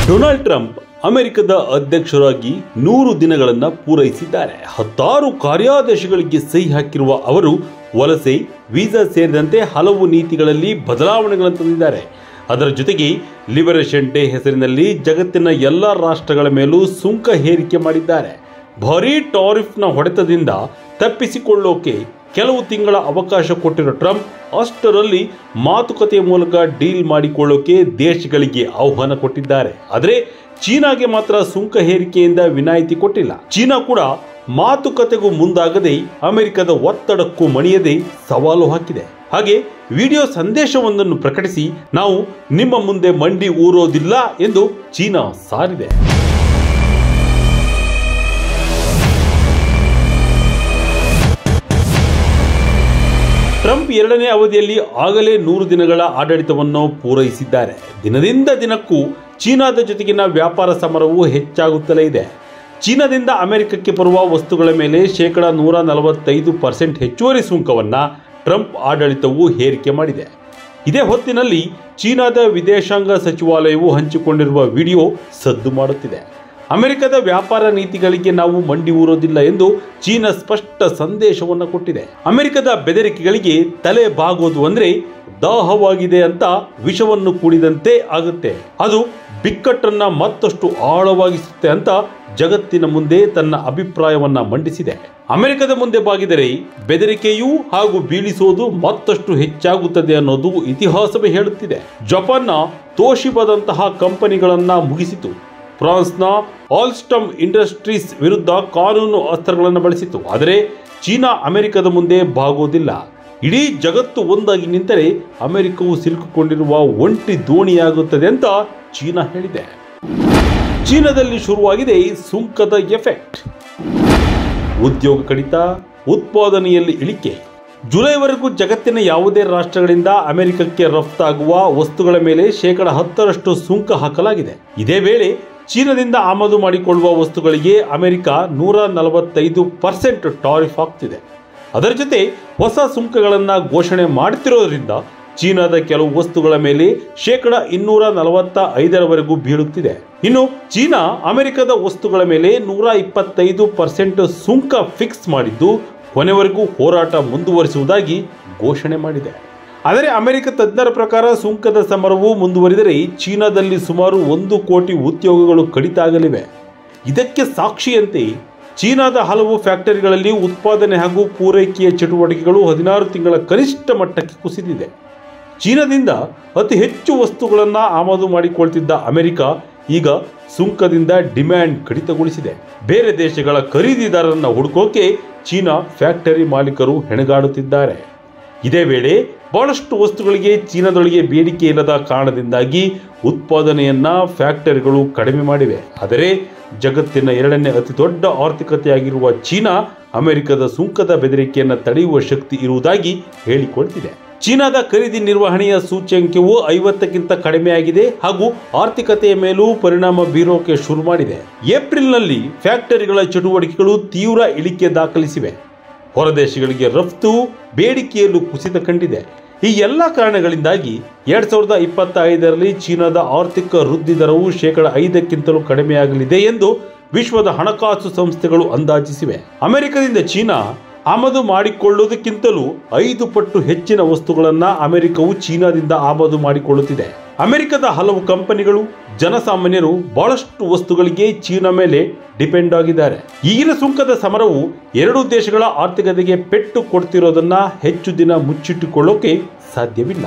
Donald Trump ಅಮೆರಿಕದ ಅಧ್ಯಕ್ಷರಾಗಿ 100 ದಿನಗಳನ್ನು ಪೂರೈಸಿದ್ದಾರೆ. 16 ಕಾರ್ಯಾದೇಶಗಳಿಗೆ ಸಹಿ ಹಾಕಿರುವ ಅವರು ವಲಸೆ, ವೀಸಾ ಸೇರಿದಂತೆ ಹಲವು ನೀತಿಗಳಲ್ಲಿ ಬದಲಾವಣೆಗಳನ್ನು ತಂದಿದ್ದಾರೆ. ಅದರ ಜೊತೆಗೆ ಲಿಬರೇಷನ್ ಡೇ ಹೆಸರಿನಲ್ಲಿ ಜಗತ್ತಿನ ಎಲ್ಲ ರಾಷ್ಟ್ರಗಳ ಮೇಲೂ ಸುಂಕ ಹೇರಿಕೆ ಮಾಡಿದ್ದಾರೆ. ಭಾರೀ ಟಾರಿಫ್ನ ಹೊಡೆತದಿಂದ ತಪ್ಪಿಸಿಕೊಳ್ಳೋಕೆ ಕೆಲವು ತಿಂಗಳ ಅವಕಾಶ ಕೊಟ್ಟಿರೋ ಟ್ರಂಪ್ ಅಷ್ಟರಲ್ಲಿ ಮಾತುಕತೆಯ ಮೂಲಕ ಡೀಲ್ ಮಾಡಿಕೊಳ್ಳೋಕೆ ದೇಶಗಳಿಗೆ ಆಹ್ವಾನ ಕೊಟ್ಟಿದ್ದಾರೆ. ಆದರೆ ಚೀನಾಗೆ ಮಾತ್ರ ಸುಂಕ ಹೇರಿಕೆಯಿಂದ ವಿನಾಯಿತಿ ಕೊಟ್ಟಿಲ್ಲ. ಚೀನಾ ಕೂಡ ಮಾತುಕತೆಗೂ ಮುಂದಾಗದೆ ಅಮೆರಿಕದ ಒತ್ತಡಕ್ಕೂ ಮಣಿಯದೆ ಸವಾಲು ಹಾಕಿದೆ. ಹಾಗೆ ವಿಡಿಯೋ ಸಂದೇಶವೊಂದನ್ನು ಪ್ರಕಟಿಸಿ ನಾವು ನಿಮ್ಮ ಮುಂದೆ ಮಂಡಿ ಊರೋದಿಲ್ಲ ಎಂದು ಚೀನಾ ಸಾರಿದೆ. ಟ್ರಂಪ್ 2ನೇ ಅವಧಿಯಲ್ಲಿ ಆಗಲೇ 100 ದಿನಗಳ ಆಡಳಿತವನ್ನು ಪೂರೈಸಿದ್ದಾರೆ. ದಿನದಿಂದ ದಿನಕ್ಕೂ ಚೀನಾದ ಜೊತೆಗಿನ ವ್ಯಾಪಾರ ಸಮರವು ಹೆಚ್ಚಾಗುತ್ತಲೇ ಇದೆ. ಚೀನಾದಿಂದ ಅಮೆರಿಕಕ್ಕೆ ಬರುವ ವಸ್ತುಗಳ ಮೇಲೆ $145% ಹೆಚ್ಚುವರಿ ಸುಂಕವನ್ನು ಟ್ರಂಪ್ ಆಡಳಿತವು ಹೇರಿಕೆ ಮಾಡಿದೆ. ಇದೇ ಹೊತ್ತಿನಲ್ಲಿ ಚೀನಾದ ವಿದೇಶಾಂಗ ಸಚಿವಾಲಯವು ಹಂಚಿಕೊಂಡಿರುವ ವಿಡಿಯೋ ಸದ್ದು ಮಾಡುತ್ತಿದೆ. ಅಮೆರಿಕದ ವ್ಯಾಪಾರ ನೀತಿಗಳಿಗೆ ನಾವು ಮಂಡಿ ಊರೋದಿಲ್ಲ ಎಂದು ಚೀನಾ ಸ್ಪಷ್ಟ ಸಂದೇಶವನ್ನು ಕೊಟ್ಟಿದೆ. ಅಮೆರಿಕದ ಬೆದರಿಕೆಗಳಿಗೆ ತಲೆ ಬಾಗೋದು ಅಂದ್ರೆ ದಾಹವಾಗಿದೆ ಅಂತ ವಿಷವನ್ನು ಕುಡಿದಂತೆ ಆಗುತ್ತೆ, ಅದು ಬಿಕ್ಕಟ್ಟನ್ನ ಮತ್ತಷ್ಟು ಆಳವಾಗಿಸುತ್ತೆ ಅಂತ ಜಗತ್ತಿನ ಮುಂದೆ ತನ್ನ ಅಭಿಪ್ರಾಯವನ್ನ ಮಂಡಿಸಿದೆ. ಅಮೆರಿಕದ ಮುಂದೆ ಬಾಗಿದರೆ ಬೆದರಿಕೆಯೂ ಹಾಗೂ ಬೀಳಿಸೋದು ಮತ್ತಷ್ಟು ಹೆಚ್ಚಾಗುತ್ತದೆ ಅನ್ನೋದು ಇತಿಹಾಸವೇ ಹೇಳುತ್ತಿದೆ. ಜಪಾನ್ನ ತೋಶಿಬಾದಂತಹ ಕಂಪನಿಗಳನ್ನ ಮುಗಿಸಿತು. ಫ್ರಾನ್ಸ್ನ ಆಲ್ಸ್ಟಮ್ ಇಂಡಸ್ಟ್ರೀಸ್ ವಿರುದ್ಧ ಕಾನೂನು ಅಸ್ತ್ರಗಳನ್ನು ಬಳಸಿತು. ಆದರೆ ಚೀನಾ ಅಮೆರಿಕದ ಮುಂದೆ ಬಾಗೋದಿಲ್ಲ. ಇಡೀ ಜಗತ್ತು ಒಂದಾಗಿ ನಿಂತರೆ ಅಮೆರಿಕವು ಸಿಲುಕಿಕೊಂಡಿರುವ ಒಂಟಿ ದೋಣಿಯಾಗುತ್ತದೆ ಅಂತ ಚೀನಾ ಹೇಳಿದೆ. ಚೀನಾದಲ್ಲಿ ಶುರುವಾಗಿದೆ ಸುಂಕದ ಎಫೆಕ್ಟ್. ಉದ್ಯೋಗ ಕಡಿತ, ಉತ್ಪಾದನೆಯಲ್ಲಿ ಇಳಿಕೆ. ಜುಲೈವರೆಗೂ ಜಗತ್ತಿನ ಯಾವುದೇ ರಾಷ್ಟ್ರಗಳಿಂದ ಅಮೆರಿಕಕ್ಕೆ ರಫ್ತಾಗುವ ವಸ್ತುಗಳ ಮೇಲೆ %10 ಸುಂಕ ಹಾಕಲಾಗಿದೆ. ಇದೇ ವೇಳೆ ಚೀನಾದಿಂದ ಆಮದು ಮಾಡಿಕೊಳ್ಳುವ ವಸ್ತುಗಳಿಗೆ ಅಮೆರಿಕ 145% ಟಾರಿಫ್ ಹಾಕ್ತಿದೆ. ಅದರ ಜೊತೆ ಹೊಸ ಸುಂಕಗಳನ್ನು ಘೋಷಣೆ ಮಾಡುತ್ತಿರೋದ್ರಿಂದ ಚೀನಾದ ಕೆಲವು ವಸ್ತುಗಳ ಮೇಲೆ $245 ಬೀಳುತ್ತಿದೆ. ಇನ್ನು ಚೀನಾ ಅಮೆರಿಕದ ವಸ್ತುಗಳ ಮೇಲೆ 125% ಸುಂಕ ಫಿಕ್ಸ್ ಮಾಡಿದ್ದು ಕೊನೆವರೆಗೂ ಹೋರಾಟ ಮುಂದುವರಿಸುವುದಾಗಿ ಘೋಷಣೆ ಮಾಡಿದೆ. ಆದರೆ ಅಮೆರಿಕ ತಜ್ಞರ ಪ್ರಕಾರ ಸುಂಕದ ಸಮರವು ಮುಂದುವರಿದರೆ ಚೀನಾದಲ್ಲಿ ಸುಮಾರು 1 ಕೋಟಿ ಉದ್ಯೋಗಗಳು ಕಡಿತ ಆಗಲಿವೆ. ಇದಕ್ಕೆ ಸಾಕ್ಷಿಯಂತೆ ಚೀನಾದ ಹಲವು ಫ್ಯಾಕ್ಟರಿಗಳಲ್ಲಿ ಉತ್ಪಾದನೆ ಹಾಗೂ ಪೂರೈಕೆಯ ಚಟುವಟಿಕೆಗಳು 16 ತಿಂಗಳ ಕನಿಷ್ಠ ಮಟ್ಟಕ್ಕೆ ಕುಸಿದಿದೆ. ಚೀನಾದಿಂದ ಅತಿ ಹೆಚ್ಚು ವಸ್ತುಗಳನ್ನು ಆಮದು ಮಾಡಿಕೊಳ್ತಿದ್ದ ಅಮೆರಿಕ ಈಗ ಸುಂಕದಿಂದ ಡಿಮ್ಯಾಂಡ್ ಕಡಿತಗೊಳಿಸಿದೆ. ಬೇರೆ ದೇಶಗಳ ಖರೀದಿದಾರರನ್ನು ಹುಡುಕೋಕೆ ಚೀನಾ ಫ್ಯಾಕ್ಟರಿ ಮಾಲೀಕರು ಹೆಣಗಾಡುತ್ತಿದ್ದಾರೆ. ಇದೇ ವೇಳೆ ಬಹಳಷ್ಟು ವಸ್ತುಗಳಿಗೆ ಚೀನಾದೊಳಗೆ ಬೇಡಿಕೆ ಇಲ್ಲದ ಕಾರಣದಿಂದಾಗಿ ಉತ್ಪಾದನೆಯನ್ನ ಫ್ಯಾಕ್ಟರಿಗಳು ಕಡಿಮೆ ಮಾಡಿವೆ. ಆದರೆ ಜಗತ್ತಿನ 2ನೇ ಅತಿ ದೊಡ್ಡ ಆರ್ಥಿಕತೆಯಾಗಿರುವ ಚೀನಾ ಅಮೆರಿಕದ ಸುಂಕದ ಬೆದರಿಕೆಯನ್ನು ತಡೆಯುವ ಶಕ್ತಿ ಇರುವುದಾಗಿ ಹೇಳಿಕೊಳ್ತಿದೆ. ಚೀನಾದ ಖರೀದಿ ನಿರ್ವಹಣೆಯ ಸೂಚ್ಯಂಕವು 50ಕ್ಕಿಂತ ಕಡಿಮೆಯಾಗಿದೆ ಹಾಗೂ ಆರ್ಥಿಕತೆಯ ಮೇಲೂ ಪರಿಣಾಮ ಬೀರೋಕೆ ಶುರು ಮಾಡಿದೆ. ಏಪ್ರಿಲ್ನಲ್ಲಿ ಫ್ಯಾಕ್ಟರಿಗಳ ಚಟುವಟಿಕೆಗಳು ತೀವ್ರ ಇಳಿಕೆ ದಾಖಲಿಸಿವೆ. ಹೊರದೇಶಗಳಿಗೆ ರಫ್ತು ಬೇಡಿಕೆಯಲ್ಲೂ ಕುಸಿತ ಕಂಡಿದೆ. ಈ ಎಲ್ಲ ಕಾರಣಗಳಿಂದಾಗಿ 2025ರಲ್ಲಿ ಚೀನಾದ ಆರ್ಥಿಕ ವೃದ್ಧಿ ದರವು %5ಕ್ಕಿಂತಲೂ ಕಡಿಮೆಯಾಗಲಿದೆ ಎಂದು ವಿಶ್ವದ ಹಣಕಾಸು ಸಂಸ್ಥೆಗಳು ಅಂದಾಜಿಸಿವೆ. ಅಮೆರಿಕದಿಂದ ಚೀನಾ ಆಮದು ಮಾಡಿಕೊಳ್ಳುವುದಕ್ಕಿಂತಲೂ 5 ಪಟ್ಟು ಹೆಚ್ಚಿನ ವಸ್ತುಗಳನ್ನು ಅಮೆರಿಕವು ಚೀನಾದಿಂದ ಆಮದು ಮಾಡಿಕೊಳ್ಳುತ್ತಿದೆ. ಅಮೆರಿಕದ ಹಲವು ಕಂಪನಿಗಳು, ಜನಸಾಮಾನ್ಯರು ಬಹಳಷ್ಟು ವಸ್ತುಗಳಿಗೆ ಚೀನಾ ಮೇಲೆ ಡಿಪೆಂಡ್ ಆಗಿದ್ದಾರೆ. ಈಗಿನ ಸುಂಕದ ಸಮರವು 2 ದೇಶಗಳ ಆರ್ಥಿಕತೆಗೆ ಪೆಟ್ಟು ಕೊಡ್ತಿರೋದನ್ನ ಹೆಚ್ಚು ದಿನ ಮುಚ್ಚಿಟ್ಟುಕೊಳ್ಳೋಕೆ ಸಾಧ್ಯವಿಲ್ಲ.